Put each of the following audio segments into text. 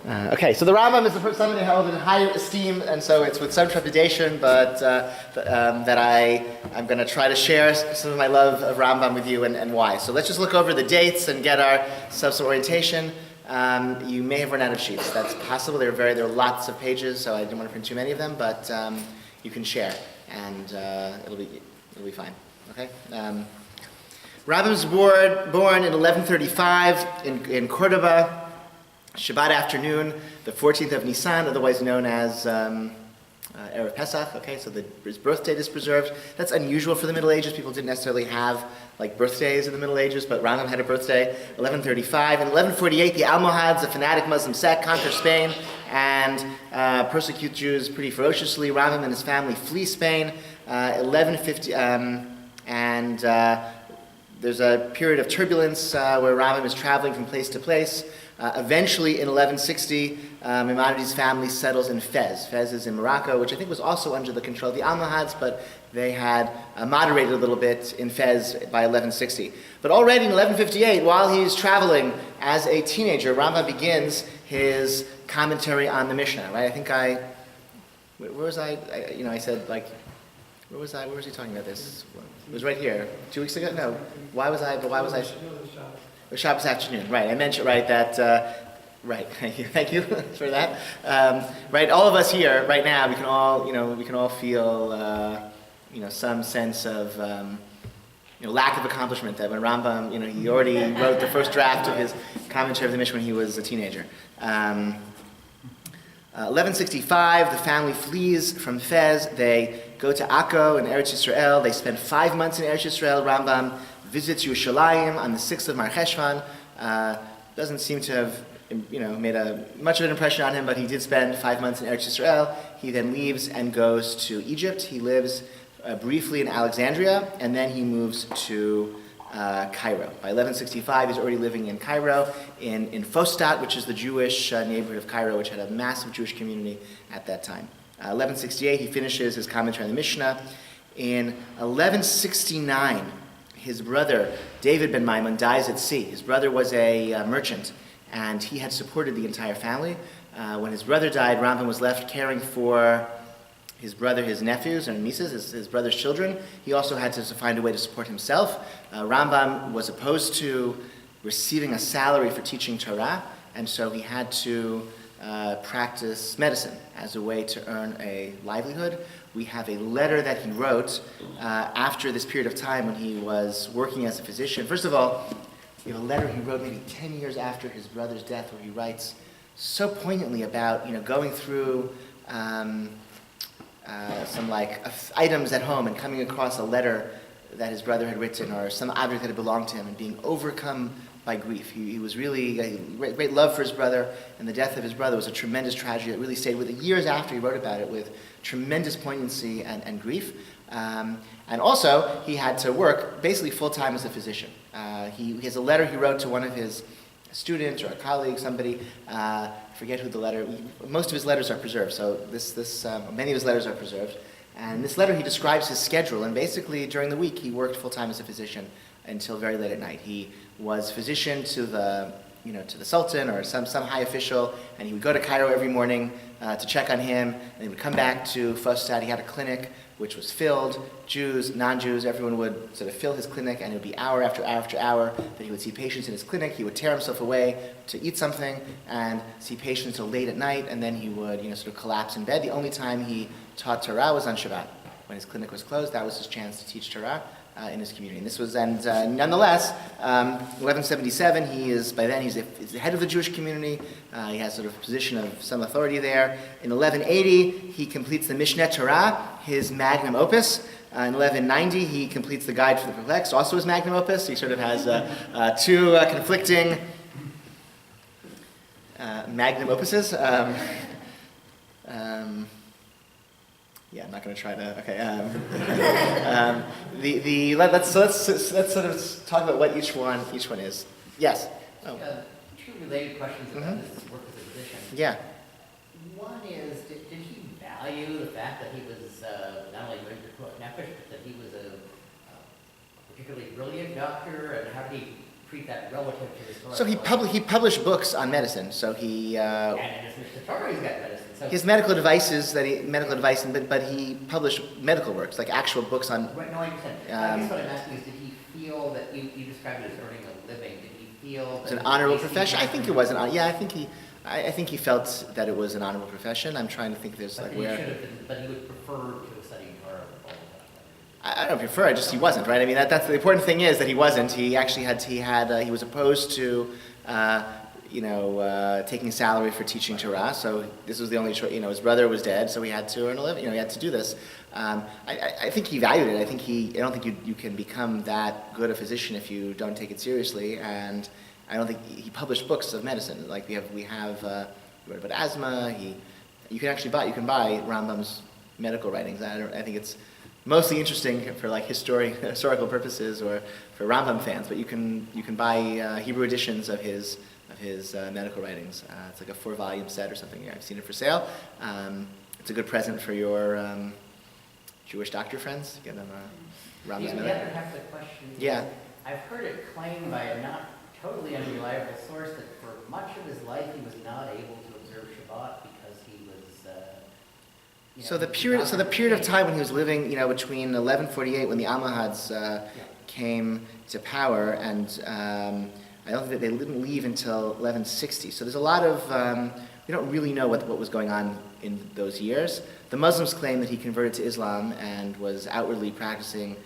Okay, so the Rambam is somebody held in high esteem, and so it's with some trepidation, but that I'm going to try to share some of my love of Rambam with you and why. So let's just look over the dates and get ourselves some orientation. You may have run out of sheets. That's possible. There are lots of pages, so I didn't want to print too many of them, but you can share, and it'll be fine. Okay. Rambam was born in 1135 in Cordoba. Shabbat afternoon, the 14th of Nisan, otherwise known as Erev Pesach. Okay, so his birth date is preserved. That's unusual for the Middle Ages. People didn't necessarily have like birthdays in the Middle Ages, but Rambam had a birthday, 1135. In 1148, the Almohads, a fanatic Muslim sect, conquer Spain and persecute Jews pretty ferociously. Rambam and his family flee Spain. 1150, there's a period of turbulence where Rambam is traveling from place to place. Eventually, in 1160, Maimonides' family settles in Fez. Fez is in Morocco, which I think was also under the control of the Almohads, but they had moderated a little bit in Fez by 1160. But already in 1158, while he's traveling as a teenager, Rambam begins his commentary on the Mishnah. Right? Where was I? I said like. Where was I? Where was he talking about this? It was right here. 2 weeks ago? No. Why was I? It was Shabbos afternoon. Right. I mentioned that. Right. Thank you for that. Right. All of us here right now, we can all feel, some sense of, lack of accomplishment. That when Rambam, he already wrote the first draft of his commentary of the Mishnah when he was a teenager. 1165, the family flees from Fez. They go to Akko in Eretz Yisrael. They spend 5 months in Eretz Yisrael. Rambam visits Yerushalayim on the 6th of Mar Cheshvan. Doesn't seem to have made much of an impression on him, but he did spend 5 months in Eretz Yisrael. He then leaves and goes to Egypt. He lives briefly in Alexandria, and then he moves to Cairo. By 1165, he's already living in Cairo, in Fostat, which is the Jewish neighborhood of Cairo, which had a massive Jewish community at that time. 1168, he finishes his commentary on the Mishnah. In 1169, his brother, David ben Maimon, dies at sea. His brother was a merchant, and he had supported the entire family. When his brother died, Rambam was left caring for his brother, his nephews and nieces, his brother's children. He also had to find a way to support himself. Rambam was opposed to receiving a salary for teaching Torah, and so he had to practice medicine as a way to earn a livelihood. We have a letter that he wrote after this period of time when he was working as a physician. First of all, we have a letter he wrote maybe 10 years after his brother's death where he writes so poignantly about going through some items at home and coming across a letter that his brother had written or some object that had belonged to him and being overcome by grief. He was really a great love for his brother, and the death of his brother was a tremendous tragedy that really stayed with him. Years after, he wrote about it with tremendous poignancy and grief. And also, he had to work basically full-time as a physician. He has a letter he wrote to one of his students or a colleague, somebody, I forget who the letter, most of his letters are preserved, so many of his letters are preserved. And this letter, he describes his schedule, and basically during the week, he worked full-time as a physician until very late at night. He was physician to the Sultan or some high official, and he would go to Cairo every morning to check on him, and he would come back to Fostat. He had a clinic which was filled. Jews, non-Jews, everyone would sort of fill his clinic, and it would be hour after hour after hour that he would see patients in his clinic. He would tear himself away to eat something and see patients until late at night, and then he would sort of collapse in bed. The only time he taught Torah was on Shabbat. When his clinic was closed, that was his chance to teach Torah in his community. And this was, nonetheless, 1177, he's the head of the Jewish community. He has sort of a position of some authority there. In 1180, he completes the Mishneh Torah, his magnum opus. In 1190, he completes the Guide for the Perplexed, also his magnum opus. He sort of has two conflicting magnum opuses. Yeah, I'm not going to try to. Okay. Let's sort of talk about what each one is. Yes. Oh. Two related questions about this work as a physician. Yeah. One is, did he value the fact that he was not only going to Nefesh, but that he was a particularly brilliant doctor, and how did he treat that relative to historical. So he published books on medicine. So he And in his Mishnah Torah, he's got medicine. So his medical advice, but he published medical works, like actual books on. Right, no, I understand. I guess what I'm asking is, did he feel that you described it as earning a living? Did he feel It was that an honorable basically profession. I had think to- it was an. Yeah, I think he felt that it was an honorable profession. I'm trying to think. There's But like he where. should have been, but he would prefer to have studied Torah all the time. I don't prefer. Just he wasn't, right? I mean, that's the important thing is that he wasn't. He actually he was opposed to, taking salary for teaching Torah. So this was the only choice. His brother was dead, so he had to earn a living. He had to do this. I think he valued it. I don't think you can become that good a physician if you don't take it seriously. And I don't think he published books of medicine. Like we have he wrote about asthma. You can buy Rambam's medical writings. I think it's mostly interesting for like historical purposes or for Rambam fans, but you can buy Hebrew editions of his medical writings. It's like a 4-volume set or something. Yeah, I've seen it for sale. It's a good present for your Jewish doctor friends. Get them Rambam's The medical. other half of the question is, Yeah. I've heard it claimed by a not totally unreliable source that for much of his life he was not able to observe Shabbat because he was. So the period of time when he was living, between 1148 when the Almohads came to power, and I don't think that they didn't leave until 1160. So there's a lot of we don't really know what was going on in those years. The Muslims claim that he converted to Islam and was outwardly practicing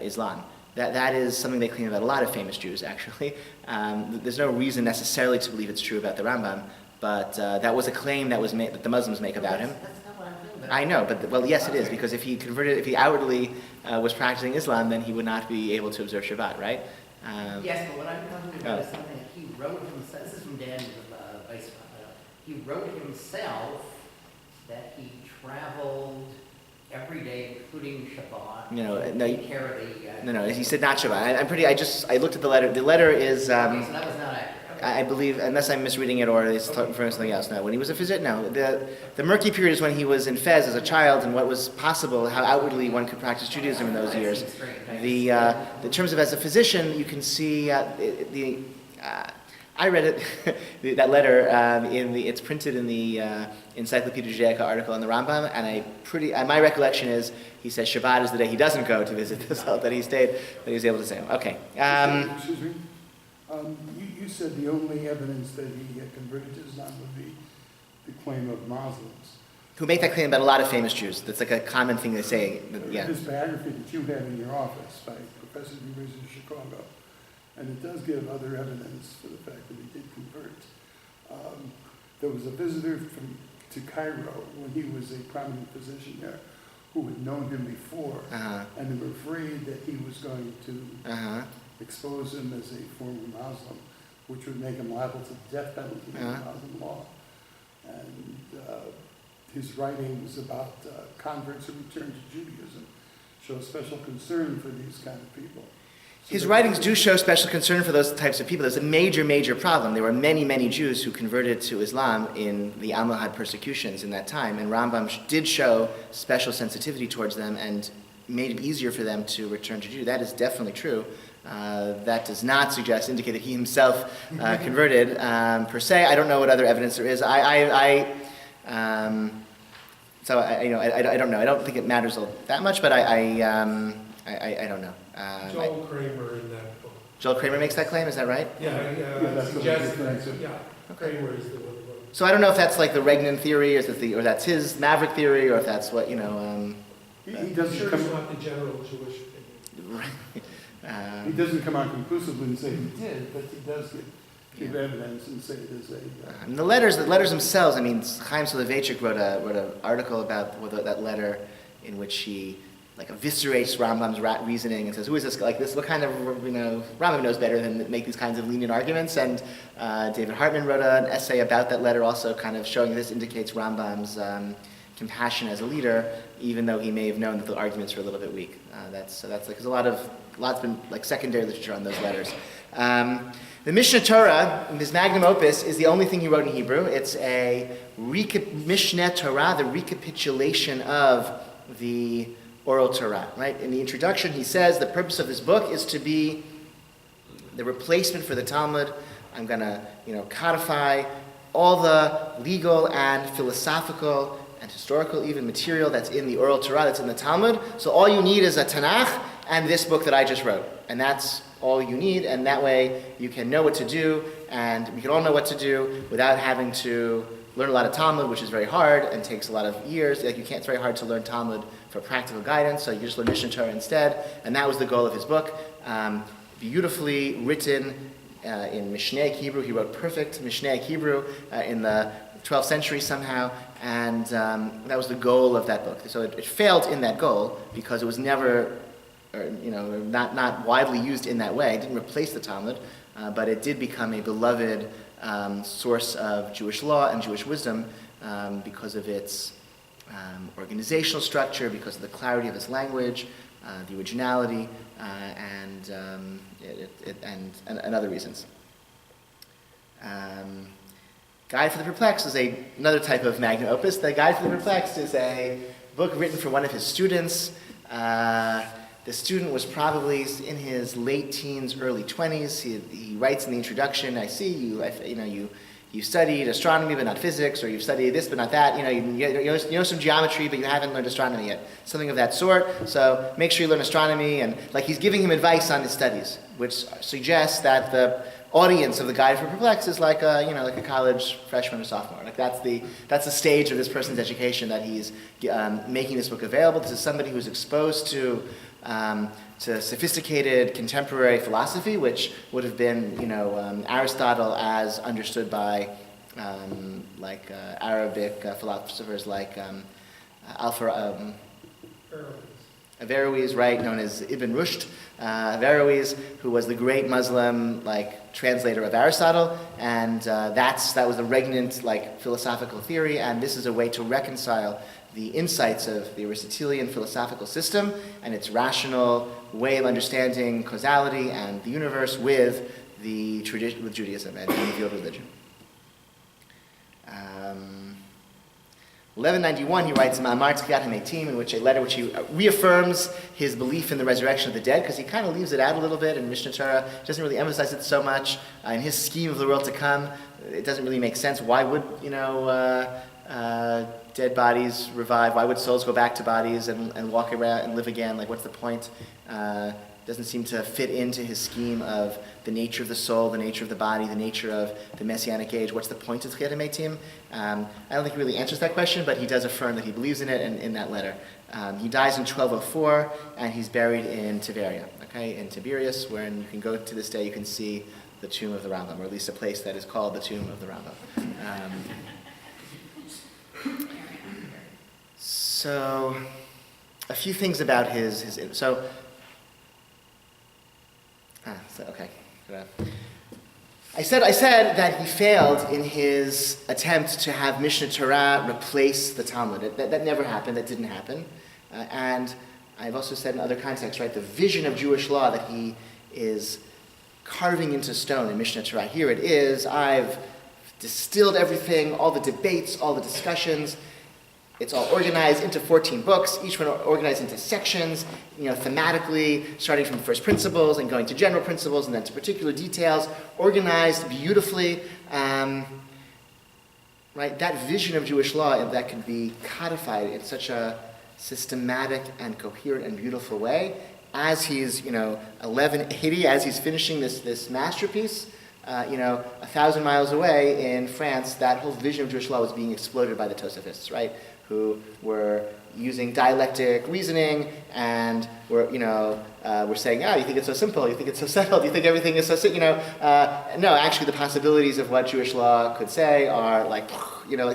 Islam. That is something they claim about a lot of famous Jews, actually. There's no reason necessarily to believe it's true about the Rambam, but that was a claim that the Muslims make about him. That's not what I'm doing. But I know, but yes, it is, because if he outwardly was practicing Islam, then he would not be able to observe Shabbat, right? Yes, but what I'm talking about is something that he wrote himself. This is from Dan Weiss. He wrote himself that he traveled every day, including Shabbat, No, take care of the... No, he said not Shabbat. I looked at the letter. The letter is, okay, so that was not accurate. Okay. I believe, unless I'm misreading it or it's referring to something else. No, when he was a physician, no. The murky period is when he was in Fez as a child and what was possible, how outwardly one could practice Judaism in those years. In terms of as a physician, you can see I read it, that letter, it's printed in the Encyclopedia Judaica article on the Rambam, and my recollection is he says Shabbat is the day he doesn't go to visit the cell that he stayed, that he was able to say. Okay. Excuse me. You said the only evidence that he had converted to Islam would be the claim of Muslims. Who make that claim about a lot of famous Jews. That's like a common thing they say. Yeah. This biography that you have in your office by Professor of the University of Chicago, and it does give other evidence for the fact that he did convert. There was a visitor to Cairo when he was a prominent physician there who had known him before, and they were afraid that he was going to expose him as a former Muslim, which would make him liable to the death penalty in Muslim law. And his writings about converts who returned to Judaism show special concern for these kind of people. His writings do show special concern for those types of people. There's a major, major problem. There were many, many Jews who converted to Islam in the Almohad persecutions in that time, and Rambam did show special sensitivity towards them and made it easier for them to return to Judaism. That is definitely true. That does not indicate that he himself converted per se. I don't know what other evidence there is. I don't know. I don't think it matters that much, but I don't know. Joel Kramer in that book. Joel Kramer makes that claim, is that right? Yeah, that's the suggests difference. that, yeah, Kramer is the one who wrote. So I don't know if that's like the Regnan theory, or that's his Maverick theory, or if that's what, He I'm doesn't sure come. it's not the general Jewish opinion. He doesn't come out conclusively and say he did, but he does give evidence and say it is a. And the letters themselves. I mean, Chaim Soloveitchik wrote an article about that letter in which he like eviscerates Rambam's reasoning and says, "Who is this? Like this? What kind of Rambam knows better than to make these kinds of lenient arguments?" And David Hartman wrote an essay about that letter, also kind of showing this indicates Rambam's compassion as a leader, even though he may have known that the arguments were a little bit weak. That's like because lots been like secondary literature on those letters. The Mishnah Torah, his magnum opus, is the only thing he wrote in Hebrew. It's a Mishnah Torah, the recapitulation of the oral Torah. Right? In the introduction, he says the purpose of this book is to be the replacement for the Talmud. I'm going to, codify all the legal and philosophical and historical even material that's in the oral Torah, that's in the Talmud. So all you need is a Tanakh and this book that I just wrote. And that's all you need, and that way you can know what to do, and we can all know what to do without having to learn a lot of Talmud, which is very hard and takes a lot of years. It's very hard to learn Talmud for practical guidance, so you just learn Mishnah Torah instead. And that was the goal of his book. Beautifully written in Mishnaic Hebrew. He wrote perfect Mishnaic Hebrew in the 12th century somehow, and that was the goal of that book. So it failed in that goal because it was never, not widely used in that way. It didn't replace the Talmud, but it did become a beloved source of Jewish law and Jewish wisdom because of its organizational structure, because of the clarity of its language, the originality, and other reasons. Guide for the Perplexed is another type of magnum opus. The Guide for the Perplexed is a book written for one of his students. The student was probably in his late teens, early 20s. He writes in the introduction, I see you studied astronomy but not physics, or you've studied this but not that. You know some geometry but you haven't learned astronomy yet. Something of that sort. So make sure you learn astronomy, and he's giving him advice on his studies, which suggests that the audience of the Guide for Perplexed is like a college freshman or sophomore. That's the stage of this person's education that he's making this book available. This is somebody who's exposed to sophisticated contemporary philosophy, which would have been, Aristotle as understood by Arabic philosophers like Averroes, right, known as Ibn Rushd. Averroes, who was the great Muslim translator of Aristotle, and that was the regnant philosophical theory, and this is a way to reconcile the insights of the Aristotelian philosophical system and its rational way of understanding causality and the universe with the tradition, with Judaism and the field of religion. 1191, he writes Ma'amar Tzkiat HaMeitim, in which he reaffirms his belief in the resurrection of the dead, because he kind of leaves it out a little bit in Mishnah Torah. He doesn't really emphasize it so much. In his scheme of the world to come, it doesn't really make sense. Why would, dead bodies revive? Why would souls go back to bodies and walk around and live again? What's the point? Doesn't seem to fit into his scheme of the nature of the soul, the nature of the body, the nature of the Messianic age. What's the point of Tzkiat HaMeitim? I don't think he really answers that question, but he does affirm that he believes in it in that letter. He dies in 1204, and he's buried in Tiberia, in Tiberias, where you can go to this day, you can see the tomb of the Rambam, or at least a place that is called the tomb of the Rambam. So, a few things about his I said that he failed in his attempt to have Mishnah Torah replace the Talmud. That never happened. That didn't happen. And I've also said in other contexts, right, the vision of Jewish law that he is carving into stone in Mishnah Torah. Here it is. I've distilled everything, all the debates, all the discussions. It's all organized into 14 books, each one organized into sections, thematically, starting from first principles and going to general principles and then to particular details, organized beautifully. Right? That vision of Jewish law that can be codified in such a systematic and coherent and beautiful way, as he's, 1180, as he's finishing this masterpiece, 1,000 miles away in France, that whole vision of Jewish law was being exploded by the Tosafists, right? Who were using dialectic reasoning and were saying, you think it's so simple, you think it's so settled, you think everything is so, no, actually the possibilities of what Jewish law could say are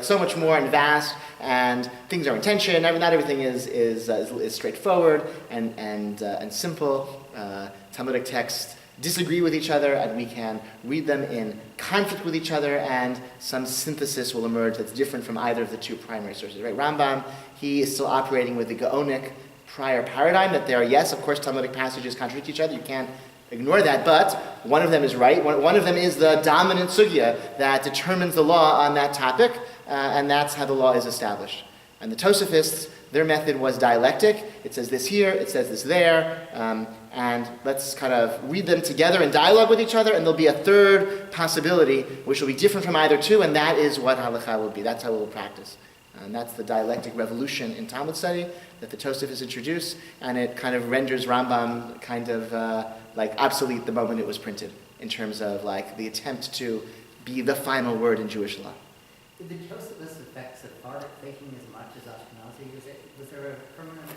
so much more and vast, and things are in tension. Not everything is straightforward and simple. Talmudic texts disagree with each other, and we can read them in conflict with each other, and some synthesis will emerge that's different from either of the two primary sources. Right? Rambam, he is still operating with the Gaonic prior paradigm, that there are, yes, of course, Talmudic passages contradict each other, you can't ignore that, but one of them is right, one of them is the dominant sugya that determines the law on that topic, and that's how the law is established. And the Tosafists, their method was dialectic. It says this here, it says this there. and let's kind of read them together in dialogue with each other, and there'll be a third possibility which will be different from either two, and that is what halakha will be. That's how we'll practice. And that's the dialectic revolution in Talmud study that the Tosef has introduced, and it kind of renders Rambam kind of like obsolete the moment it was printed, in terms of like the attempt to be the final word in Jewish law. Did the Josephus affect Sephardic thinking as much as Ashkenazi? Was there a permanent...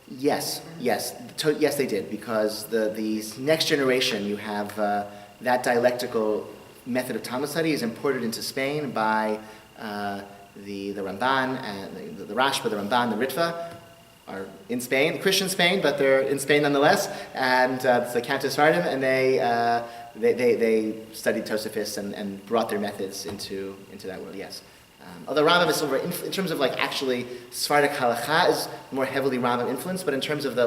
Yes, yes, they did, because the next generation, you have that dialectical method of Talmud study is imported into Spain by the Ramban and the Rashba, the Ramban, the Ritva are in Spain, Christian Spain, but they're in Spain nonetheless, and it's the Cantus Sfardim, and they studied Tosafis and brought their methods into that world. Yes. Although Rambam is over, in terms of like actually Sephardic halakha is more heavily Rambam influenced, but in terms of the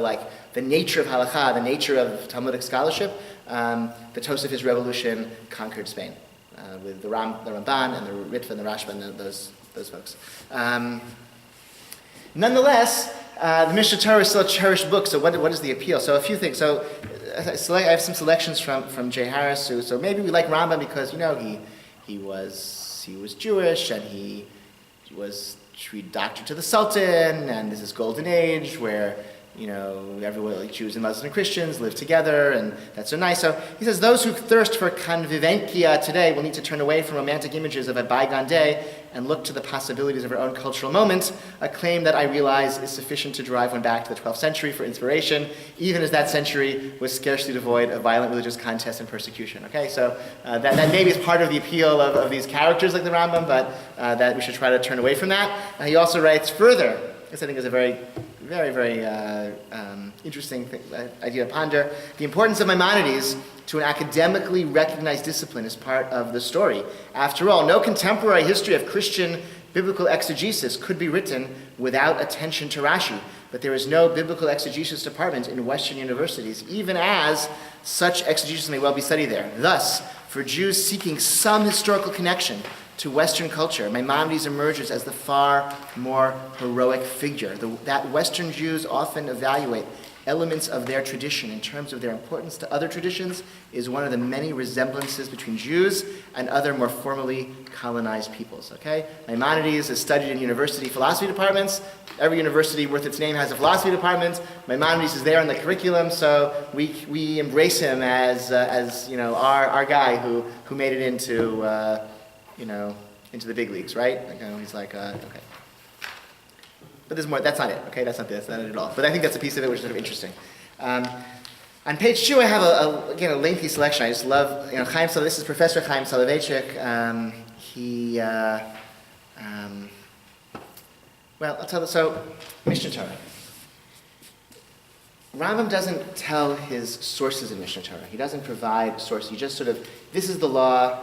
nature of halakha, the nature of Talmudic scholarship, the Tosafist revolution conquered Spain with the Ramban and the Ritva and the Rashba and those folks. Nonetheless, the Mishnah Torah is still a cherished book. So what is the appeal? So a few things. So I have some selections from Jay Harris. So maybe we like Rambam because he was Jewish, and he was doctor to the Sultan, and this is golden age where everyone, like Jews and Muslims and Christians, live together, and that's so nice. So he says, those who thirst for convivencia today will need to turn away from romantic images of a bygone day and look to the possibilities of our own cultural moment, a claim that I realize is sufficient to drive one back to the 12th century for inspiration, even as that century was scarcely devoid of violent religious contest and persecution. Okay, so that maybe is part of the appeal of these characters like the Rambam, but that we should try to turn away from that. He also writes further, this I think is a very interesting idea to ponder. The importance of Maimonides to an academically recognized discipline is part of the story. After all, no contemporary history of Christian biblical exegesis could be written without attention to Rashi. But there is no biblical exegesis department in Western universities, even as such exegesis may well be studied there. Thus, for Jews seeking some historical connection to Western culture, Maimonides emerges as the far more heroic figure. That Western Jews often evaluate elements of their tradition in terms of their importance to other traditions is one of the many resemblances between Jews and other more formally colonized peoples. Okay? Maimonides is studied in university philosophy departments. Every university worth its name has a philosophy department. Maimonides is there in the curriculum, so we embrace him as our guy who made it into the big leagues, right? He's like, okay. But there's more, that's not it, okay? That's not it at all. But I think that's a piece of it which is sort of interesting. On page 2, I have, a lengthy selection. I just love, this is Professor Chaim Soloveitchik. I'll tell you, so, Mishnah Torah. Rambam doesn't tell his sources in Mishnah Torah. He doesn't provide sources. He just sort of, this is the law,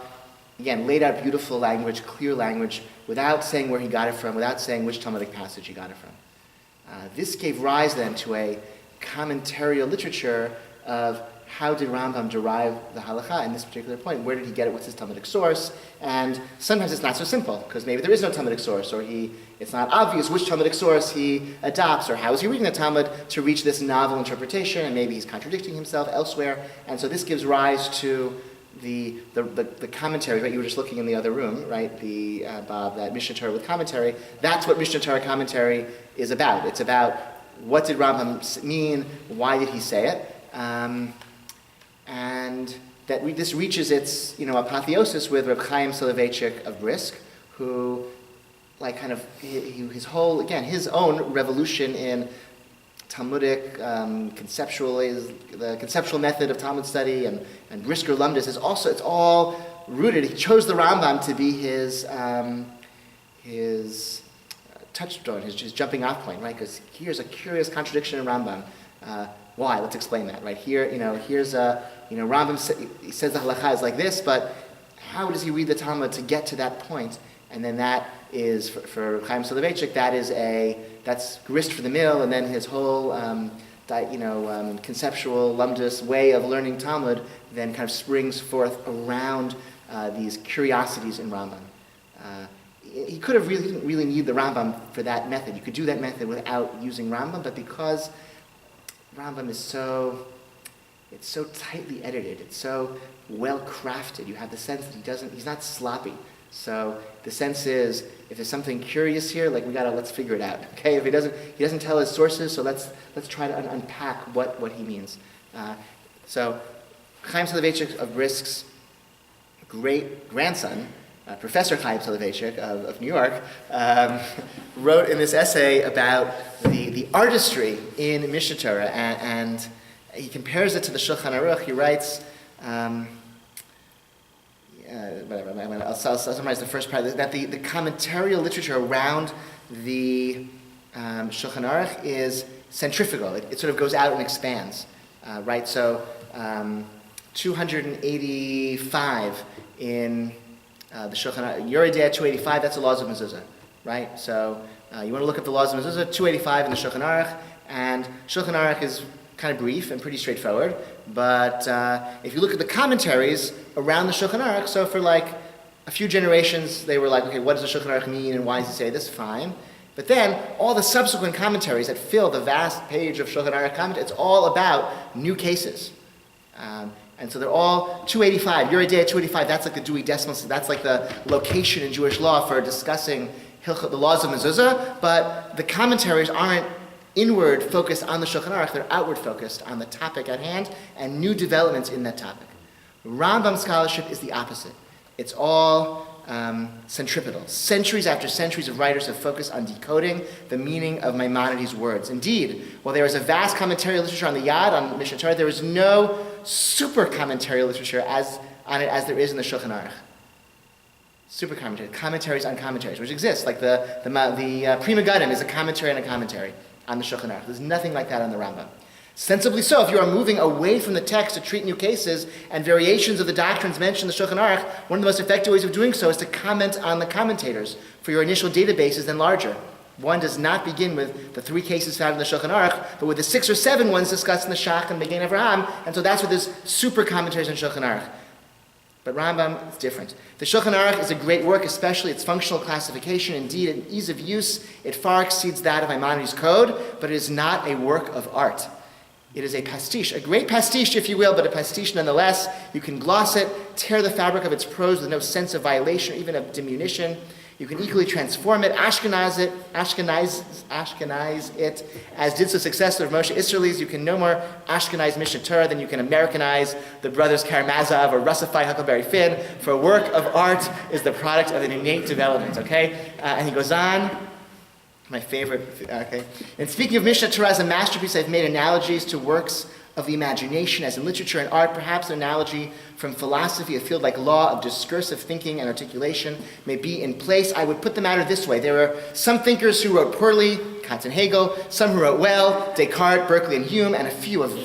again, laid out beautiful language, clear language, without saying where he got it from, without saying which Talmudic passage he got it from. This gave rise then to a commentarial literature of how did Rambam derive the halakha in this particular point? Where did he get it? What's his Talmudic source? And sometimes it's not so simple, because maybe there is no Talmudic source, or it's not obvious which Talmudic source he adopts, or how is he reading the Talmud to reach this novel interpretation, and maybe he's contradicting himself elsewhere. And so this gives rise to the commentary, right? You were just looking in the other room, right? Bob, that Mishnah Torah with commentary. That's what Mishnah Torah commentary is about. It's about what did Rambam mean, why did he say it, and that this reaches its apotheosis with Reb Chaim Soloveitchik of Brisk, who his own revolution in Talmudic the conceptual method of Talmud study and Brisker Lumdis is also, it's all rooted. He chose the Rambam to be his touchstone, his jumping off point, right? Because here's a curious contradiction in Rambam. Why? Let's explain that, right? Here, here's Rambam he says the halakha is like this, but how does he read the Talmud to get to that point? And then that is, for Chaim Soloveitchik, that's grist for the mill, and then his whole, conceptual lumdus way of learning Talmud then kind of springs forth around these curiosities in Rambam. He could have didn't really need the Rambam for that method. You could do that method without using Rambam, but because Rambam is so It's so tightly edited. It's so well crafted. You have the sense that he's not sloppy. So the sense is, if there's something curious here, like let's figure it out. Okay, if he doesn't tell his sources, so let's try to unpack what he means. So Chaim Soloveitchik of Brisk's great grandson, Professor Chaim Soloveitchik of New York, wrote in this essay about the artistry in Mishnah Torah, and he compares it to the Shulchan Aruch. He writes, I'll summarize the first part, that the commentarial literature around the Shulchan Aruch is centrifugal. It sort of goes out and expands, right? So 285 in the Shulchan Aruch, Yoreh De'ah 285, that's the laws of mezuzah, right? So you want to look up the laws of mezuzah, 285 in the Shulchan Aruch, and Shulchan Aruch is kind of brief and pretty straightforward, but if you look at the commentaries around the Shulchan Aruch, so for like a few generations, they were like, okay, what does the Shulchan Aruch mean and why does he say this? Fine. But then all the subsequent commentaries that fill the vast page of Shulchan Aruch commentary, it's all about new cases. And so they're all 285, Yoreh De'ah 285, that's like the Dewey Decimal System, that's like the location in Jewish law for discussing the laws of mezuzah, but the commentaries aren't inward focused on the Shulchan Aruch, they're outward focused on the topic at hand and new developments in that topic. Rambam scholarship is the opposite. It's all centripetal. Centuries after centuries of writers have focused on decoding the meaning of Maimonides' words. Indeed, while there is a vast commentarial literature on the Yad, on Mishnah Torah, there is no super commentarial literature on it as there is in the Shulchan Aruch. Super commentaries on commentaries, which exists. Like the Prima Guddim is a commentary on a commentary on the Shulchan Aruch. There's nothing like that on the Rambam. Sensibly so, if you are moving away from the text to treat new cases and variations of the doctrines mentioned in the Shulchan Aruch, one of the most effective ways of doing so is to comment on the commentators. For your initial database is then larger. One does not begin with the 3 cases found in the Shulchan Aruch, but with the 6 or 7 ones discussed in the Shach and Begein Avraham, and so that's what there's super commentaries on Shulchan Aruch. But Rambam is different. The Shulchan Aruch is a great work, especially its functional classification. Indeed, in ease of use, it far exceeds that of Maimonides' code, but it is not a work of art. It is a pastiche, a great pastiche, if you will, but a pastiche nonetheless. You can gloss it, tear the fabric of its prose with no sense of violation or even of diminution. You can equally transform it, Ashkenaze it, as did so successfully Moshe Israelis. You can no more Ashkenaze Mishnah Torah than you can Americanize the brothers Karamazov or Russify Huckleberry Finn. For a work of art is the product of an innate development, okay? And he goes on, my favorite, okay? And speaking of Mishnah Torah as a masterpiece, I've made analogies to works of the imagination, as in literature and art. Perhaps an analogy from philosophy, a field like law of discursive thinking and articulation, may be in place. I would put the matter this way. There are some thinkers who wrote poorly, Kant and Hegel, some who wrote well, Descartes, Berkeley, and Hume, and a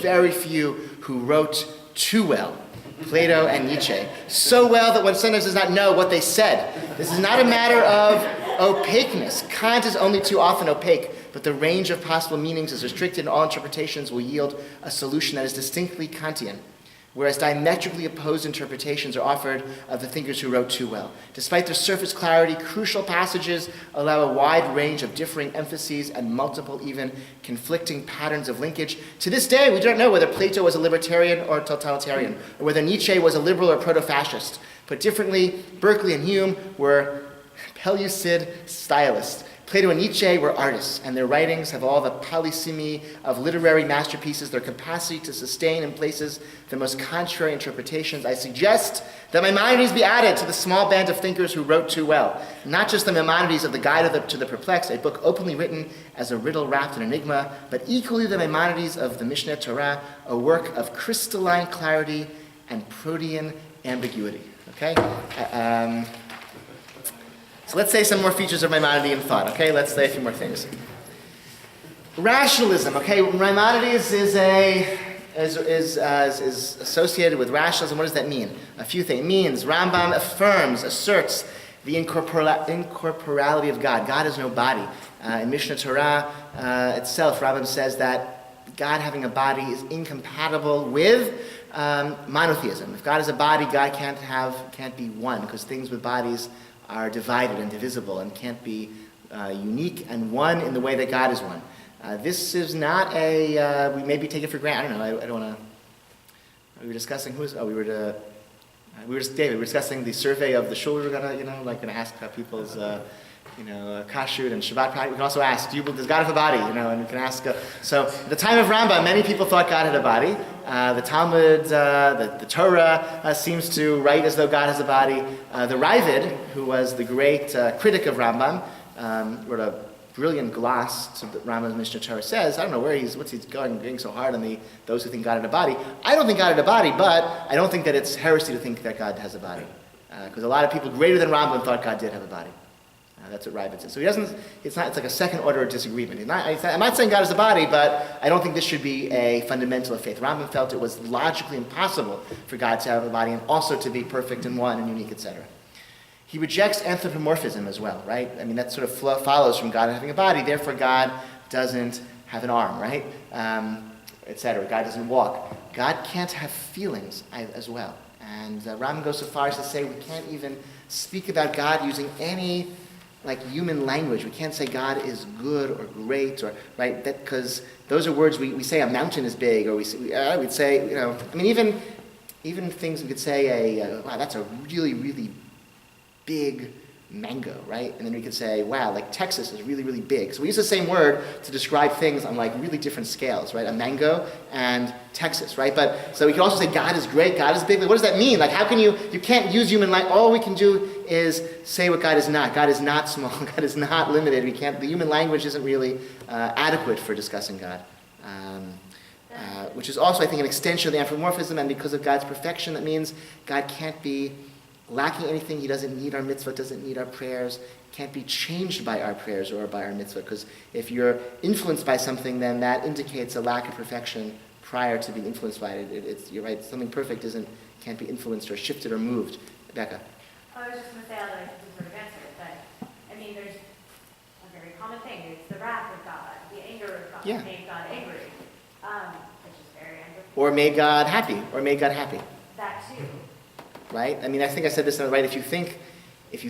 very few who wrote too well, Plato and Nietzsche. So well that one sometimes does not know what they said. This is not a matter of opaqueness. Kant is only too often opaque, but the range of possible meanings is restricted and all interpretations will yield a solution that is distinctly Kantian, whereas diametrically opposed interpretations are offered of the thinkers who wrote too well. Despite their surface clarity, crucial passages allow a wide range of differing emphases and multiple, even conflicting patterns of linkage. To this day, we don't know whether Plato was a libertarian or totalitarian, or whether Nietzsche was a liberal or proto-fascist. Put differently, Berkeley and Hume were Pellucid stylists. Plato and Nietzsche were artists, and their writings have all the polysemy of literary masterpieces, their capacity to sustain in places the most contrary interpretations. I suggest that Maimonides be added to the small band of thinkers who wrote too well. Not just the Maimonides of the Guide to the Perplexed, a book openly written as a riddle wrapped in enigma, but equally the Maimonides of the Mishneh Torah, a work of crystalline clarity and protean ambiguity. Okay? So let's say some more features of Maimonidean thought, okay? Let's say a few more things. Rationalism, okay? Maimonides is associated with rationalism. What does that mean? A few things. It means Rambam asserts the incorporality of God. God has no body. In Mishnah Torah itself, Rambam says that God having a body is incompatible with monotheism. If God has a body, God can't be one, because things with bodies are divided and divisible and can't be unique and one in the way that God is one. This is not we maybe take it for granted. I don't know. I don't want to We were discussing David, we were discussing the survey of the shul. We were gonna ask how people's, kashrut and Shabbat practice. We can also ask, does God have a body? And we can ask. So at the time of Rambam, many people thought God had a body. The Talmud, the Torah seems to write as though God has a body. The Ravid, who was the great critic of Rambam, wrote a brilliant gloss to the Rambam's Mishnah Torah. Says, I don't know what's he going so hard on those who think God had a body. I don't think God had a body, but I don't think that it's heresy to think that God has a body, because a lot of people greater than Rambam thought God did have a body. That's what Rabbi says. So it's like a second order disagreement. I'm not saying God has a body, but I don't think this should be a fundamental of faith. Rambam felt it was logically impossible for God to have a body and also to be perfect and one and unique, etc. He rejects anthropomorphism as well, right? I mean, that sort of follows from God having a body. Therefore, God doesn't have an arm, right? Etc. God doesn't walk. God can't have feelings as well. And Rambam goes so far as to say we can't even speak about God using any human language. We can't say God is good or great, or right, that because those are words we say a mountain is big, or we'd say, even things we could say wow, that's a really, really big mango, right? And then we could say, wow, Texas is really, really big. So we use the same word to describe things on really different scales, right? A mango and Texas, right? But so we can also say God is great, God is big. What does that mean? How can you can't use human language. All we can do is say what God is not. God is not small. God is not limited. The human language isn't really adequate for discussing God. Which is also, I think, an extension of the anthropomorphism, and because of God's perfection, that means God can't be lacking anything. He doesn't need our mitzvah, doesn't need our prayers, can't be changed by our prayers or by our mitzvah, because if you're influenced by something, then that indicates a lack of perfection prior to being influenced by it. You're right, something perfect can't be influenced or shifted or moved. Becca? I was just going to say, I'd like to sort of answer it, but there's a very common thing. It's the wrath of God, the anger of God, made God angry, which is very angry. Or made God happy, That too. Right? I think I said this right. If you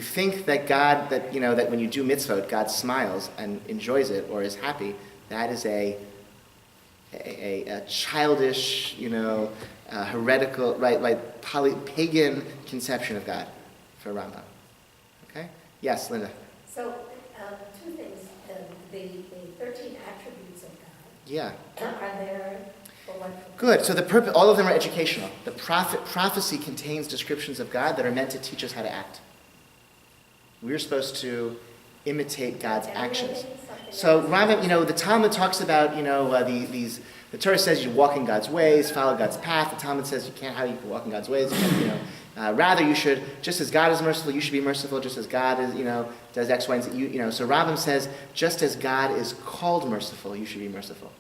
think that God, that when you do mitzvot, God smiles and enjoys it or is happy, that is a childish, heretical, pagan conception of God for Rambam. Okay? Yes, Linda. So, two things. The 13 attributes of God. Yeah. Are there for what? Good. So all of them are educational. The prophecy contains descriptions of God that are meant to teach us how to act. We're supposed to imitate God's actions. So Rambam, the Talmud talks about, the Torah says you walk in God's ways, follow God's path. The Talmud says how you can walk in God's ways. Rather you should, just as God is merciful, you should be merciful, just as God is, does X, Y, and Z. So Rambam says, just as God is called merciful, you should be merciful.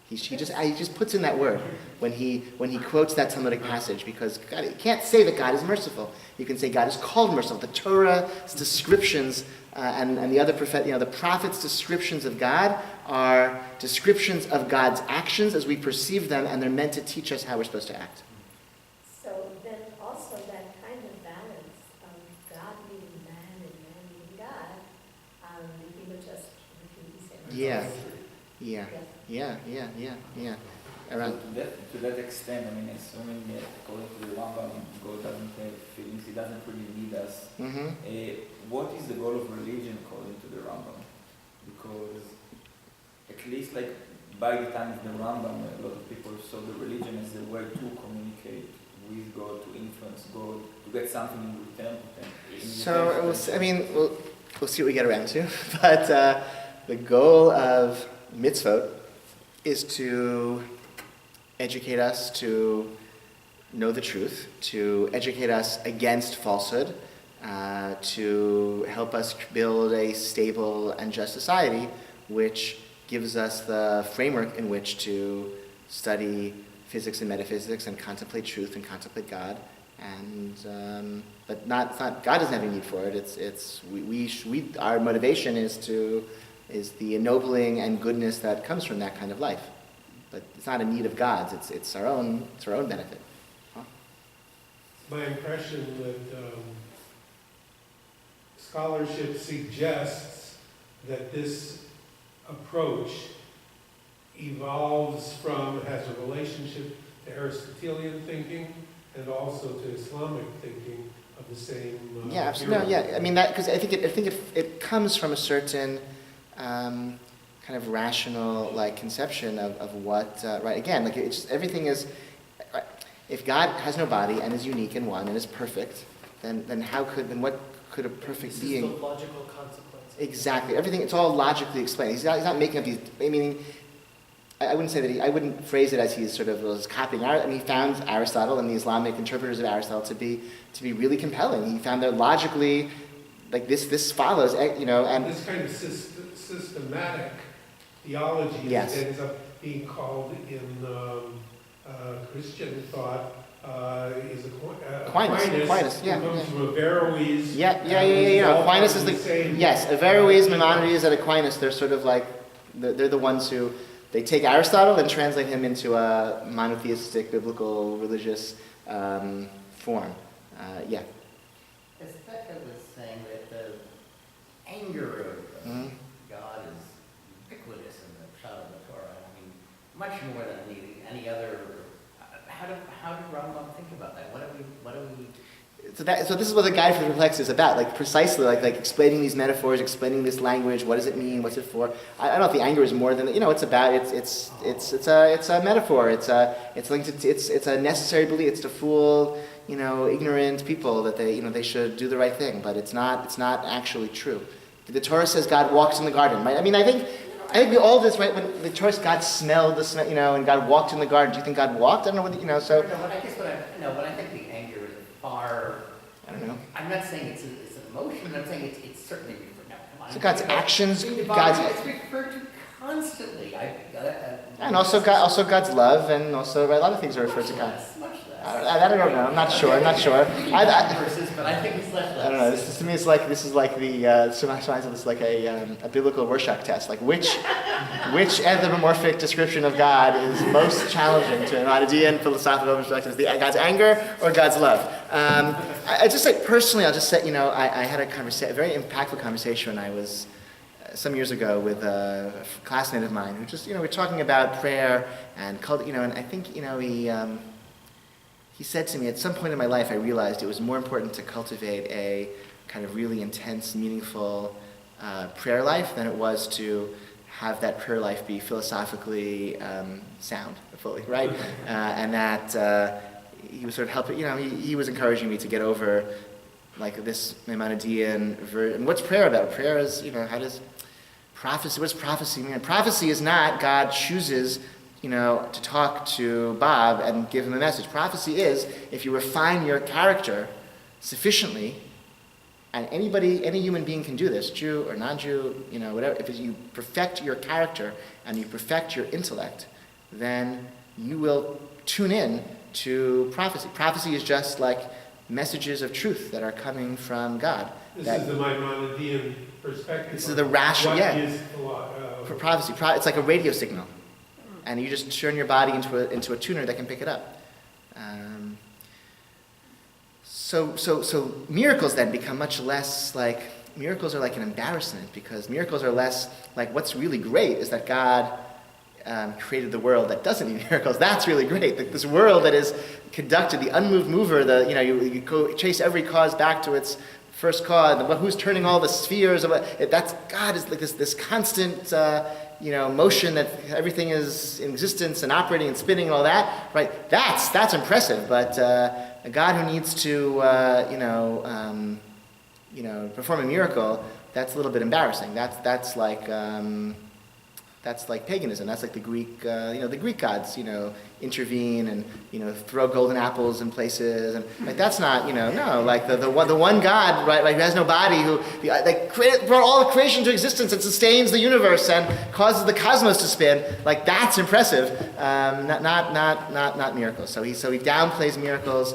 He just puts in that word when he quotes that Talmudic passage, because God, you can't say that God is merciful. You can say God is called merciful. The Torah's descriptions and the other the prophets' descriptions of God are descriptions of God's actions as we perceive them, and they're meant to teach us how we're supposed to act. So then also that kind of balance of God being man and man being God, he would just repeat Yeah. Around. To that extent, assuming that according to the Rambam, God doesn't have feelings, he doesn't really need us. Mm-hmm. What is the goal of religion according to the Rambam? Because at least by the time of the Rambam, a lot of people saw the religion as a way to communicate with God, to influence God, to get something in return. So we'll see what we get around to. But the goal of mitzvot is to educate us to know the truth, to educate us against falsehood, to help us build a stable and just society, which gives us the framework in which to study physics and metaphysics and contemplate truth and contemplate God. And but not God doesn't have any need for it. Our motivation is the ennobling and goodness that comes from that kind of life. But it's not a need of God's. It's our own benefit. Huh? My impression that scholarship suggests that this approach has a relationship to Aristotelian thinking and also to Islamic thinking of the same. Yeah, absolutely. No, yeah, I mean that because I think it comes from a certain kind of rational like conception of what right. Again, like it's everything is. Right, if God has no body and is unique in one and is perfect, then what could a perfect being? This is the logical consequence. Exactly. Everything. It's all logically explained. He's not making up these. I mean, I wouldn't say that I wouldn't phrase it as he's sort of was copying. I mean, he found Aristotle and the Islamic interpreters of Aristotle to be really compelling. He found that logically, like this follows, and this kind of systematic theology yes. that ends up being called in Christian thought is Aquinas, yeah, who comes yeah. from Averroes. Yeah. Aquinas is the same. yes. Averroes, Maimonides, and Aquinas. They're sort of like they're the ones who. They take Aristotle and translate him into a monotheistic, biblical, religious form. Yeah. As Becca was saying, that the anger of God is ubiquitous in the Pshat of the Torah. I mean, much more than any other. How did Rambam think about that? What do we? So this is what the Guide for the Perplexed is about, like precisely like explaining these metaphors, explaining this language. What does it mean? What's it for? I don't know if the anger is more than it's about. It's a metaphor. It's linked to it's a necessary belief. It's to fool ignorant people that they should do the right thing, but it's not actually true. The Torah says God walks in the garden, right? I mean, I think we all this right when the Torah God smelled the smell, and God walked in the garden. Do you think God walked? I don't know whether so. No, but I think the anger is far. I don't know. I'm not saying it's an emotion. I'm saying it's certainly referred. No, come on. So God's actions, It's God's referred to constantly. and also God's love, and also a lot of things are referred to God. Much less. I don't know. I'm not sure. Verses, but I think it's less. I don't know. To me, this is like the sometimes it's like a biblical Rorschach test. Like which anthropomorphic description of God is most challenging to an Maimonidean philosophical perspective? God's anger or God's love? I just like personally, I'll just say I had a very impactful conversation when I was some years ago with a classmate of mine who just we're talking about prayer and and I think he said to me, at some point in my life, I realized it was more important to cultivate a kind of really intense, meaningful prayer life than it was to have that prayer life be philosophically sound, fully, right? And that he was sort of helping, he was encouraging me to get over like this Maimonidean and what's prayer about? Prayer is, how does prophecy, what's prophecy mean? Prophecy is not God chooses to talk to Bob and give him a message. Prophecy is if you refine your character sufficiently, and any human being can do this, Jew or non-Jew, whatever, if you perfect your character and you perfect your intellect, then you will tune in to prophecy. Prophecy is just like messages of truth that are coming from God. This is the Maimonidean perspective. This is the rational, For prophecy. It's like a radio signal. And you just turn your body into a tuner that can pick it up. So miracles then become much less like, miracles are like an embarrassment because miracles are less like what's really great is that God created the world that doesn't need miracles. That's really great. This world that is conducted, the unmoved mover, you go chase every cause back to its first cause, who's turning all the spheres of it, that's God is like this constant motion that everything is in existence and operating and spinning and all that, right? That's impressive. But a God who needs to perform a miracle, that's a little bit embarrassing. That's like paganism. That's like the Greek, the Greek gods, intervene and throw golden apples in places, and like that's not, like the one God, right, like who has no body, who brought all the creation to existence and sustains the universe and causes the cosmos to spin. Like that's impressive, not miracles. So he downplays miracles,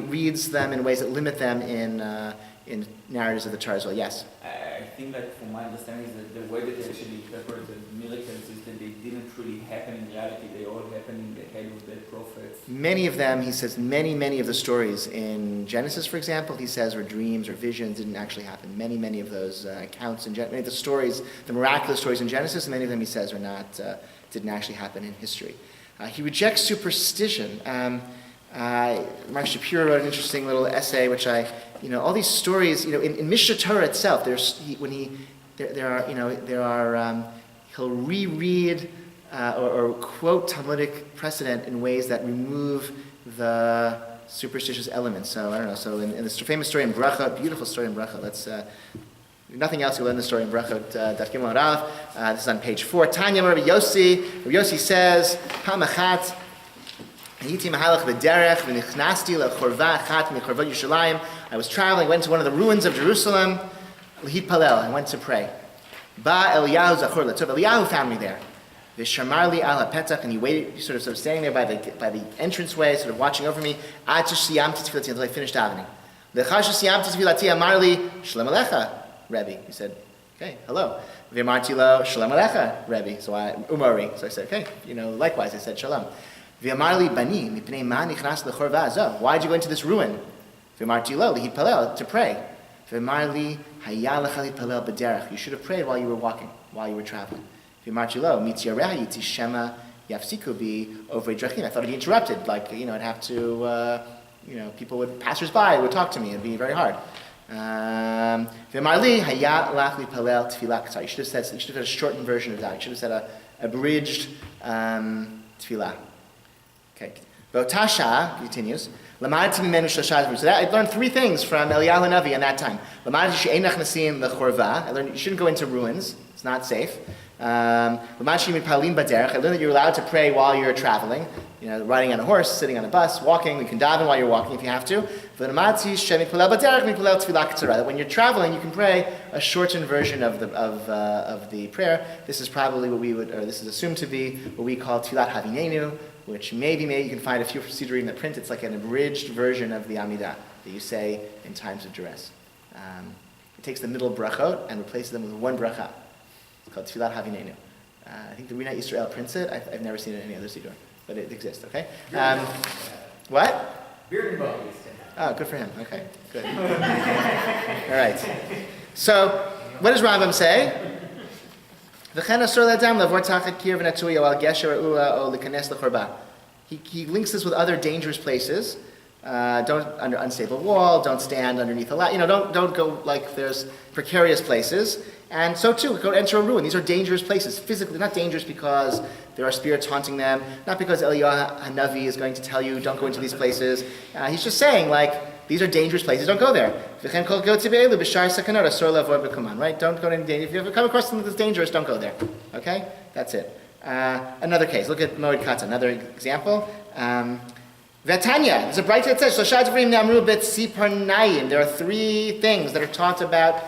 reads them in ways that limit them in narratives of the Torah as well. Yes. I think that from my understanding is that the way that they actually interpret the miracles is that they didn't really happen in reality. They all happened in the head of the prophets. Many of them, he says, many of the stories in Genesis, for example, he says, were dreams or visions, didn't actually happen. Many of those accounts in Genesis, many of the stories, the miraculous stories in Genesis, many of them, he says, are not, didn't actually happen in history. He rejects superstition. Mark Shapiro wrote an interesting little essay, which all these stories, in Mishnah Torah itself, he'll reread or quote Talmudic precedent in ways that remove the superstitious elements. So I don't know. So in this famous story in Bracha, beautiful story in Bracha. Let's nothing else. You'll learn the story in Bracha. Daf Gimel Rav. This is on page 4. Tanya Rabbi Yossi. Rabbi Yossi says, Hamachat. I was traveling, went to one of the ruins of Jerusalem. I went to pray. Eliyahu found me there. And he waited, sort of standing there by the entranceway, sort of watching over me, until I finished davening. Rabbi. He said, okay, hello. Rabbi. So I said, okay, likewise, I said, shalom. Why'd you go into this ruin? To pray. You should have prayed while you were walking, while you were traveling. I thought it'd be interrupted, I'd have to, passers-by would talk to me, it'd be very hard. You should have said a shortened version of that. You should have said a abridged tefillah. Okay. Tasha continues. So I learned 3 things from Eliyahu Navi in that time. I learned you shouldn't go into ruins. It's not safe. I learned that you're allowed to pray while you're traveling. Riding on a horse, sitting on a bus, walking. You can daven while you're walking if you have to. That when you're traveling, you can pray a shortened version of the prayer. This is probably this is assumed to be what we call Tfilat Havinenu, which maybe you can find a few Siddurim that print. It's like an abridged version of the Amidah that you say in times of duress. It takes the middle brachot and replaces them with one bracha. It's called Tfilat Havinenu. I think the Rina Yisrael prints it. I've never seen it in any other Siddur, but it exists, okay? What? Beardenbow. Oh, good for him. Okay, good. All right. So, what does Rambam say? He links this with other dangerous places. Don't under unstable wall. Don't stand underneath a ladder. Don't go like there's precarious places. And so too, go enter a ruin. These are dangerous places. Physically, not dangerous because there are spirits haunting them. Not because Eliyahu Hanavi is going to tell you don't go into these places. He's just saying these are dangerous places. Don't go there. Right? Don't go to any danger. If you ever come across something that's dangerous, don't go there. Okay? That's it. Another case. Look at Moed Katan. Another example. Vatanya. There's a bright that says, there are 3 things that are taught about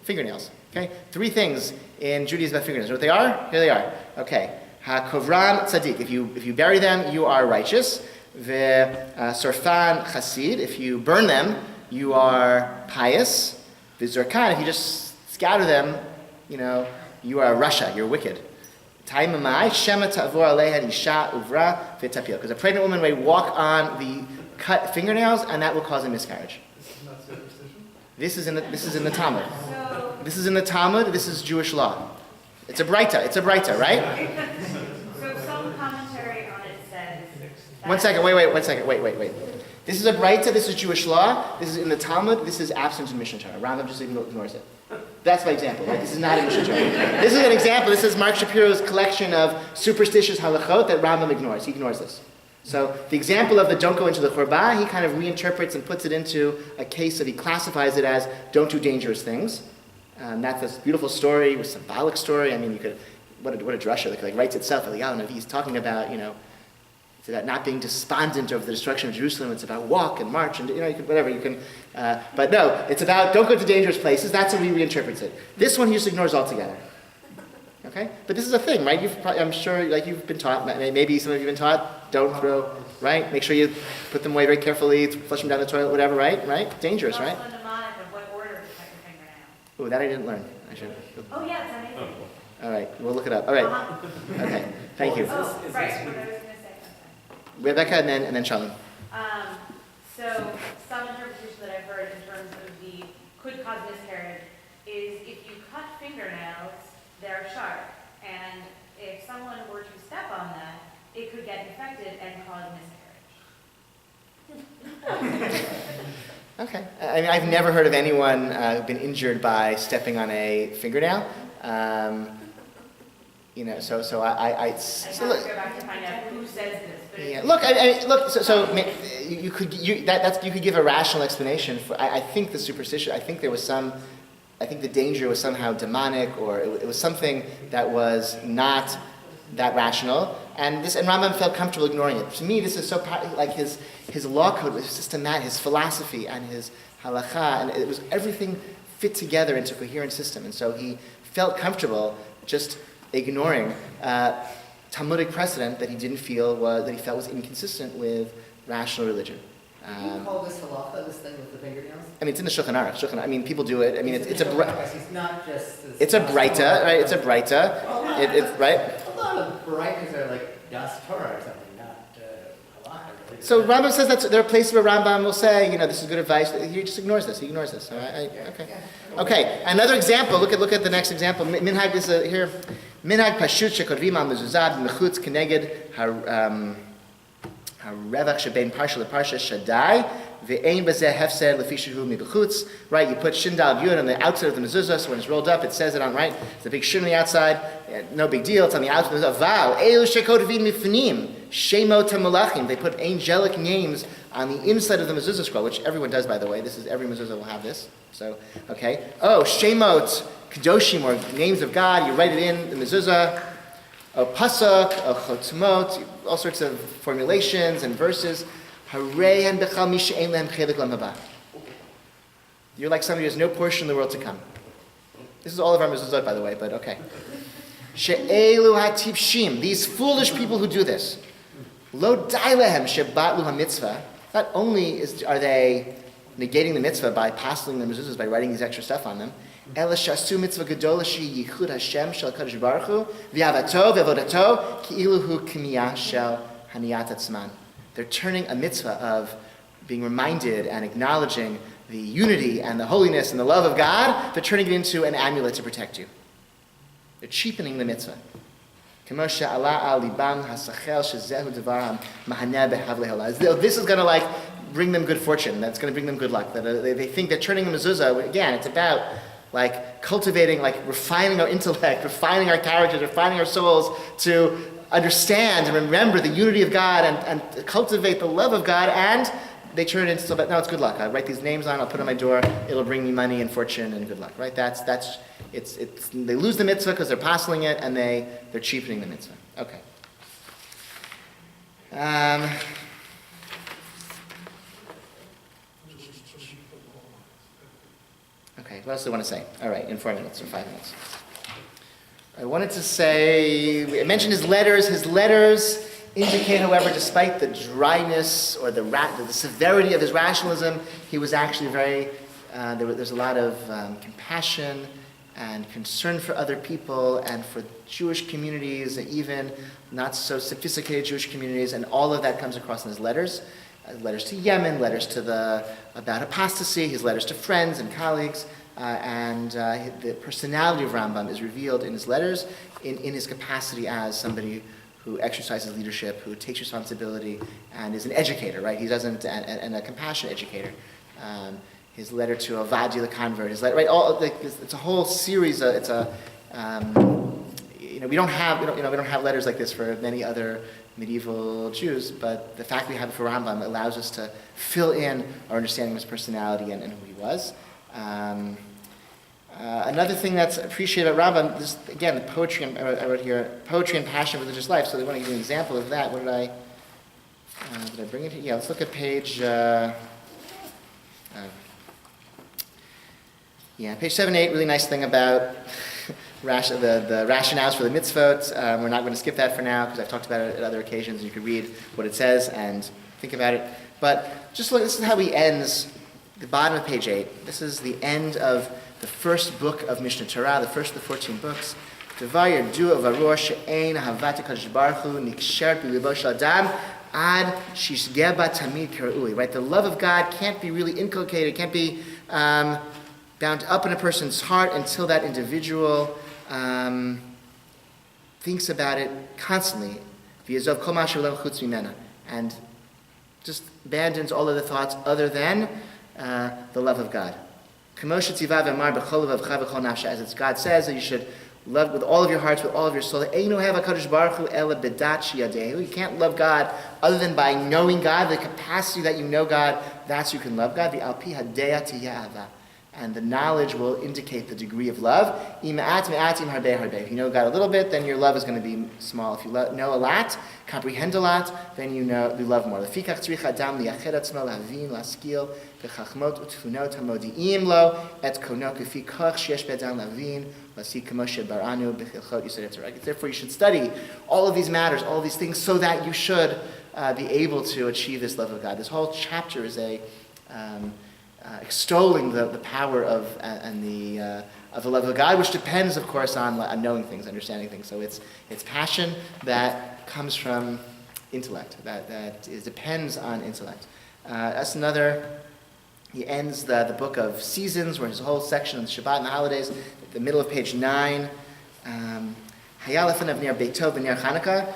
fingernails. Okay? 3 things in Judaism about fingernails. What they are? Here they are. Okay. HaKovran tzaddik. If you bury them, you are righteous. Sorfan chasid. If you burn them, you are pious. V'zorkan. If you just scatter them, you are a rasha. You're wicked. Taimamai shema ta'avor aleha isha uvra v'tapil. Because a pregnant woman may walk on the cut fingernails, and that will cause a miscarriage. This is not superstition? This is in the Talmud. This is in the Talmud. This is Jewish law. It's a Breita, right? So some commentary on it says... One second, wait. This is a Breita, this is Jewish law, this is in the Talmud, this is absent in Mishnah Torah. Rambam just ignores it. That's my example, right? This is not in Mishnah Torah. This is an example, this is Mark Shapiro's collection of superstitious halachot that Rambam ignores. He ignores this. So the example of the don't go into the Chorbah, he kind of reinterprets and puts it into a case that he classifies it as don't do dangerous things. That's a beautiful story, a symbolic story. I mean, what a drasha, writes itself. He's talking about, it's about not being despondent over the destruction of Jerusalem. It's about walk and march and, but no, it's about don't go to dangerous places. That's how he reinterprets it. This one he just ignores altogether. Okay? But this is a thing, right? I'm sure, you've been taught, maybe some of you have been taught, don't throw, right? Make sure you put them away very carefully, flush them down the toilet, whatever, right? Dangerous, right? Also mnemonic of what order to cut your fingernail. Oh, that I didn't learn. I should. Oh, yeah, it's amazing. All right, we'll look it up. All right. Okay, thank you. Oh, right, what I was going to say. Okay. Rebecca and then Shalom. So some interpretation that I've heard in terms of could cause miscarriage is if you cut fingernails, they're sharp. And if someone were to step on that, it could get infected and cause miscarriage. Okay. I mean, I've never heard of anyone been injured by stepping on a fingernail. You know, so I I'd have to go back to find out who says this. But yeah. Look. You could give a rational explanation for. I think the superstition. I think the danger was somehow demonic, or it was something that was not that rational. And Rambam felt comfortable ignoring it. To me, this is so like his law code was systematic, his philosophy and his halakha, and it was everything fit together into a coherent system. And so he felt comfortable just ignoring Talmudic precedent that he felt was inconsistent with rational religion. Do you call this halacha, this thing with the fingernails? I mean, it's in the Shulchan Aruch. I mean, people do it. I mean, it's not just. It's a breita, right? It's a breita. It's right. A lot of breitas are like das Torah or something, not halacha. Really. So Rambam says that there are places where Rambam will say, you know, this is good advice. He just ignores this. He ignores this. So Okay. Another example. Look at the next example. Minhag is here. Minhag pashut shekorvim al mezuzah b'mechutz keneged harevach shebein parsha leparsha shadai ve'ein bazeh hefsed lefi shehu mibechutz. Right, you put shindal yud on the outside of the mezuzah, so when it's rolled up, it says it on right. It's a big shin on the outside. No big deal. It's on the outside. Vav elu shekorvim mifnim shemot hamalachim. They put angelic names on the inside of the mezuzah scroll, which everyone does, by the way. Every mezuzah will have this. So, okay. Oh, shemot kadoshim, or names of God. You write it in the mezuzah. A pasuk, a chotzmot, all sorts of formulations and verses. You're like somebody who has no portion in the world to come. This is all of our mezuzot, by the way, but okay. She'elu hatipshim, these foolish people who do this. Lo dai lehem shebatlu hamitzvah. Not only are they negating the mitzvah by apostling the mezuzahs, by writing these extra stuff on them, Ela shasu mitzvah gedola she yichud Hashem shel Kadosh Baruch Hu v'avato v'avodato ki'ilu hu k'miyah shel haniyat atzman. They're turning a mitzvah of being reminded and acknowledging the unity and the holiness and the love of God, they're turning it into an amulet to protect you. They're cheapening the mitzvah. This is going to bring them good fortune. That's going to bring them good luck. They think they're turning the mezuzah. Again, it's about cultivating, refining our intellect, refining our characters, refining our souls to understand and remember the unity of God and cultivate the love of God, and they turn it into so that now it's good luck. I write these names on, I'll put it on my door, it'll bring me money and fortune and good luck. Right? They lose the mitzvah because they're apostling it, and they're cheapening the mitzvah. Okay. Okay, what else do I want to say? All right, in 4 minutes or 5 minutes. I wanted to say, I mentioned his letters. His letters indicate, however, despite the dryness or the severity of his rationalism, he was actually there's a lot of compassion and concern for other people and for Jewish communities, even not so sophisticated Jewish communities, and all of that comes across in his letters. Letters to Yemen, letters about apostasy, his letters to friends and colleagues, and the personality of Rambam is revealed in his letters, in his capacity as somebody who exercises leadership, who takes responsibility, and is an educator, right? He doesn't, and a compassionate educator. His letter to Avadi the convert, his letter, right? It's a whole series. We don't have letters like this for many other medieval Jews, but the fact we have it for Rambam allows us to fill in our understanding of his personality and who he was. Another thing that's appreciated about Rambam, this, again, the poetry, I wrote here, poetry and passion for religious life, so they want to give you an example of that. What did I bring it here? Yeah, let's look at page, page 7 8, really nice thing about the rationales for the mitzvot. We're not going to skip that for now because I've talked about it at other occasions. You can read what it says and think about it. But just look, this is how he ends the bottom of page 8. This is the end of the first book of Mishnah Torah, the first of the 14 books. Devar yerdua v'aror she'ein ahavat HaKadosh Baruch Hu niksheret b'libo shel adam ad shishgeba tamid k'ra'ui. Right, the love of God can't be really inculcated, can't be bound up in a person's heart until that individual thinks about it constantly, and just abandons all other thoughts other than the love of God. As God says that you should love with all of your hearts, with all of your soul. You can't love God other than by knowing God, the capacity that you know God, that's you can love God. The alpi hadeya tiyava. And the knowledge will indicate the degree of love. If you know God a little bit, then your love is going to be small. If you know a lot, comprehend a lot, then you love more. Therefore, you should study all of these matters, all of these things, so that you should be able to achieve this love of God. This whole chapter is extolling the power of the love of God, which depends, of course, on knowing things, understanding things. So it's passion that comes from intellect, depends on intellect. That's another. He ends the book of Seasons, where his whole section on Shabbat and the holidays, at the middle of page 9. Hayalafan of near Beitov and near Hanukkah,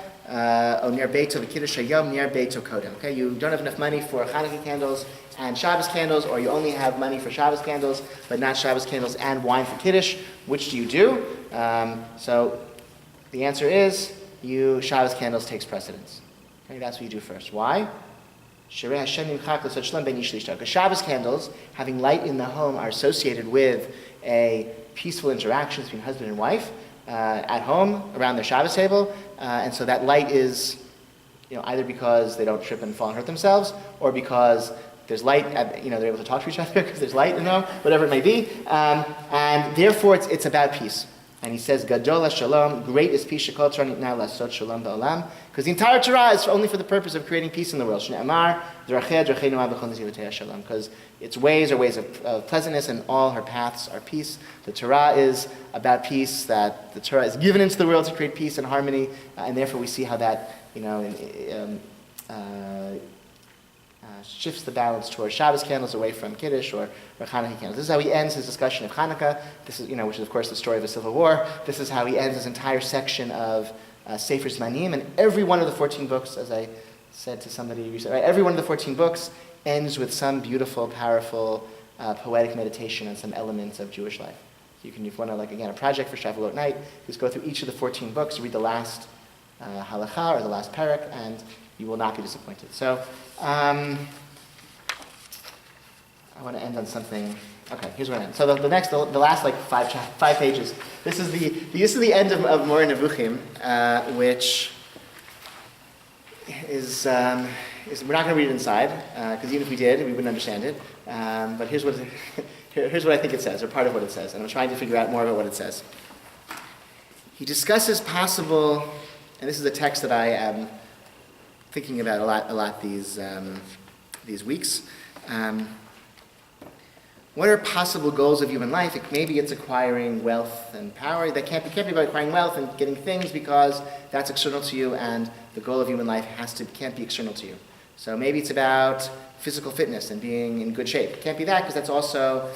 or near Beitov Kiddush Hayom near Beitov Kodem. Okay, you don't have enough money for Hanukkah candles and Shabbos candles, or you only have money for Shabbos candles, but not Shabbos candles and wine for Kiddush. Which do you do? So the answer is, Shabbos candles takes precedence. Okay, that's what you do first. Why? Because Shabbos candles, having light in the home, are associated with a peaceful interaction between husband and wife at home around their Shabbos table, and so that light is, either because they don't trip and fall and hurt themselves, or because there's light, they're able to talk to each other because there's light in the home, whatever it may be, and therefore it's about peace. And he says, Gadol HaShalom, great is peace, shekol Torah nitna lasot shalom ba'olam, because the entire Torah is only for the purpose of creating peace in the world. Shne'amar, drachei drachei noah b'chol nezivotei shalom, because its ways are ways of pleasantness, and all her paths are peace. The Torah is about peace, that the Torah is given into the world to create peace and harmony, and therefore we see how that, shifts the balance towards Shabbos candles away from Kiddush or Hanukkah candles. This is how he ends his discussion of Hanukkah. This is, which is of course the story of a civil war. This is how he ends his entire section of Sefer Zmanim, and every one of the 14 books, as I said to somebody recently, right, every one of the 14 books ends with some beautiful, powerful, poetic meditation on some elements of Jewish life. So you can, if you want to, a project for Shavuot night, just go through each of the 14 books, read the last halakha or the last parak, and you will not be disappointed. So, I want to end on something. Okay, here's where I end. So the last five pages. This is the end of Moreh Nevuchim, which is we're not going to read it inside, because even if we did, we wouldn't understand it. But here's what I think it says, or part of what it says, and I'm trying to figure out more about what it says. He discusses possible, and this is a text that I am thinking about a lot these weeks. What are possible goals of human life? Maybe it's acquiring wealth and power. That can't be about acquiring wealth and getting things, because that's external to you, and the goal of human life can't be external to you. So maybe it's about physical fitness and being in good shape. It can't be that, because that's also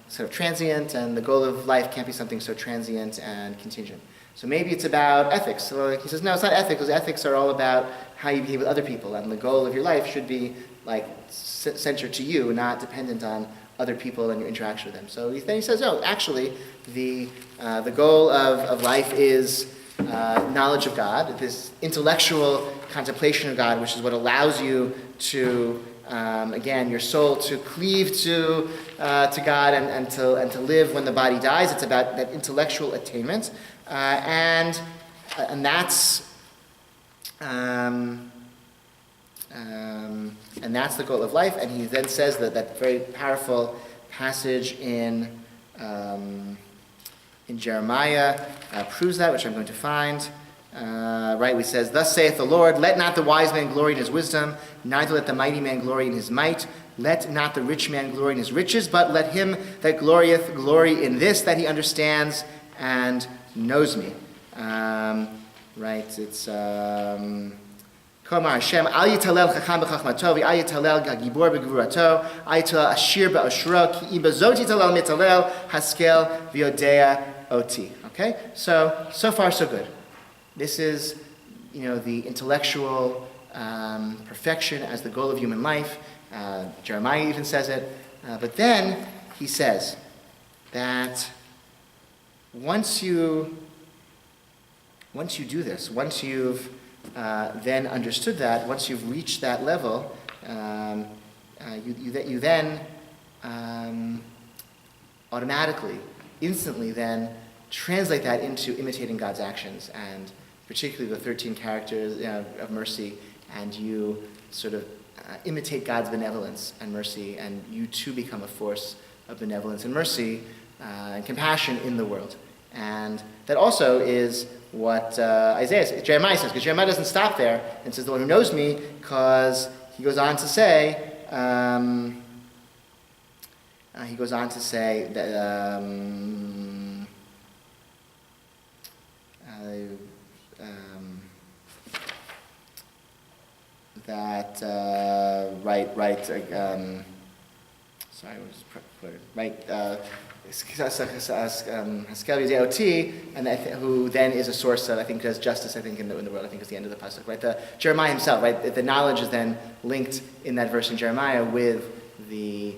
sort of transient, and the goal of life can't be something so transient and contingent. So maybe it's about ethics. So he says, no, it's not ethics, because ethics are all about how you behave with other people, and the goal of your life should be centered to you, not dependent on other people and your interaction with them. So then he says, no, actually, the goal of life is knowledge of God, this intellectual contemplation of God, which is what allows you to, again, your soul to cleave to God and to live when the body dies. It's about that intellectual attainment. And that's the goal of life. And he then says that very powerful passage in Jeremiah proves that, which I'm going to find. Right, he says, "Thus saith the Lord, let not the wise man glory in his wisdom, neither let the mighty man glory in his might. Let not the rich man glory in his riches, but let him that glorieth glory in this, that he understands and knows me." Right, it's Komar Hashem, Al Yitalel Chacham b'Chachmato, Al Yitalel Gagibor b'Gvurato, Al Yitalel Ashir b'Ashro, Ki Im B'Zot Yitalel Mitalel Haskel V'Yodea ot. Okay, so far so good. This is, the intellectual perfection as the goal of human life. Jeremiah even says it. But then he says that once you do this, once you've then understood that, once you've reached that level, you then automatically, instantly then translate that into imitating God's actions, and particularly the 13 characters of mercy, and you sort of imitate God's benevolence and mercy, and you too become a force of benevolence and mercy and compassion in the world. And that also is what Jeremiah says, because Jeremiah doesn't stop there and says, the one who knows me, because he goes on to say that who then is a source of, I think, does justice, I think, in the world, I think is the end of the pasuk, right? The Jeremiah himself, right? The knowledge is then linked in that verse in Jeremiah with the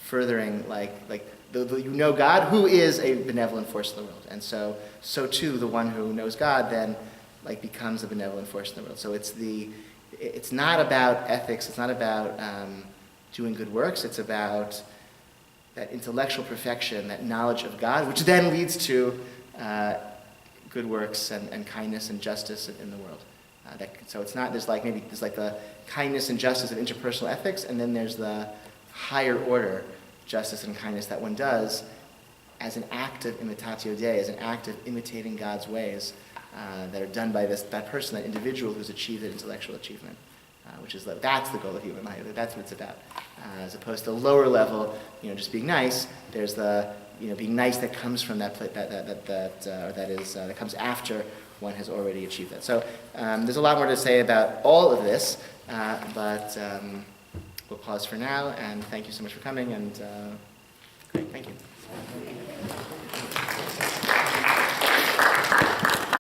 furthering, God, who is a benevolent force in the world, and so too the one who knows God then becomes a benevolent force in the world. So it's not about ethics, it's not about doing good works, it's about that intellectual perfection, that knowledge of God, which then leads to good works and kindness and justice in the world. So it's not, there's the kindness and justice of interpersonal ethics, and then there's the higher order justice and kindness that one does as an act of imitatio Dei, as an act of imitating God's ways that are done by that person, that individual who's achieved an intellectual achievement, that's the goal of human life. That's what it's about, as opposed to lower level, just being nice. There's the being nice that comes from that comes after one has already achieved that. So there's a lot more to say about all of this, but we'll pause for now. And thank you so much for coming. And great, thank you.